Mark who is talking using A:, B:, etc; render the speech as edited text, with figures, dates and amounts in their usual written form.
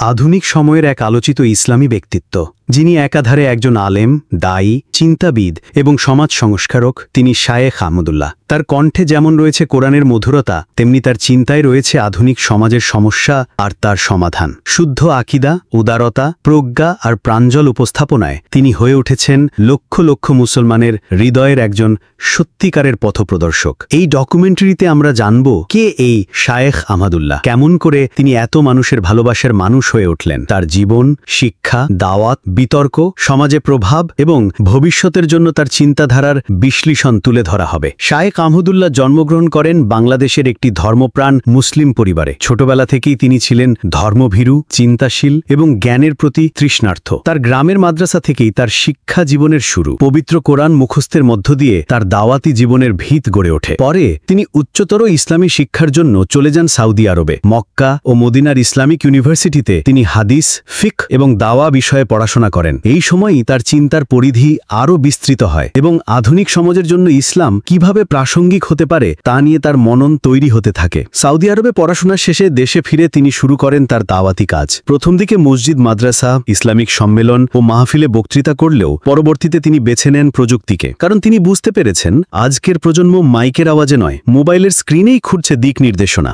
A: আধুনিক সময়ের এক আলোচিত ইসলামী ব্যক্তিত্ব, যিনি একাধারে একজন আলেম, দায়ী, চিন্তাবিদ এবং সমাজ সংস্কারক, তিনি শায়েখ আহমদুল্লাহ। তার কণ্ঠে যেমন রয়েছে কোরআনের মধুরতা, তেমনি তার চিন্তায় রয়েছে আধুনিক সমাজের সমস্যা আর তার সমাধান। শুদ্ধ আকিদা, উদারতা, প্রজ্ঞা আর প্রাঞ্জল উপস্থাপনায় তিনি হয়ে উঠেছেন লক্ষ লক্ষ মুসলমানের হৃদয়ের একজন সত্যিকারের পথপ্রদর্শক। এই ডকুমেন্টারিতে আমরা জানব কে এই শায়েখ আহমদুল্লাহ, কেমন করে তিনি এত মানুষের ভালোবাসার মানুষ হয়ে উঠলেন। তার জীবন, শিক্ষা, দাওয়াত, বিতর্ক, সমাজে প্রভাব এবং ভবিষ্যতের জন্য তার চিন্তাধারার বিশ্লেষণ তুলে ধরা হবে। শায়েখ আহমদুল্লাহ জন্মগ্রহণ করেন বাংলাদেশের একটি ধর্মপ্রাণ মুসলিম পরিবারে। ছোটবেলা থেকেই তিনি ছিলেন ধর্মভীরু, চিন্তাশীল এবং জ্ঞানের প্রতি তৃষ্ণার্থ। তার গ্রামের মাদ্রাসা থেকেই তার শিক্ষা জীবনের শুরু। পবিত্র কোরআন মুখস্থের মধ্য দিয়ে তার দাওয়াতি জীবনের ভিত গড়ে ওঠে। পরে তিনি উচ্চতর ইসলামী শিক্ষার জন্য চলে যান সৌদি আরবে। মক্কা ও মদিনার ইসলামিক ইউনিভার্সিটিতে তিনি হাদিস, ফিকহ এবং দাওয়া বিষয়ে পড়াশোনা করেন। এই সময়ই তার চিন্তার পরিধি আরও বিস্তৃত হয় এবং আধুনিক সমাজের জন্য ইসলাম কিভাবে প্রাসঙ্গিক হতে পারে তা নিয়ে তার মনন তৈরি হতে থাকে। সৌদি আরবে পড়াশোনা শেষে দেশে ফিরে তিনি শুরু করেন তার দাওয়াতি কাজ। প্রথম দিকে মসজিদ, মাদ্রাসা, ইসলামিক সম্মেলন ও মাহফিলে বক্তৃতা করলেও পরবর্তীতে তিনি বেছে নেন প্রযুক্তিকে, কারণ তিনি বুঝতে পেরেছেন আজকের প্রজন্ম মাইকের আওয়াজে নয়, মোবাইলের স্ক্রিনেই খুঁজছে দিক নির্দেশনা।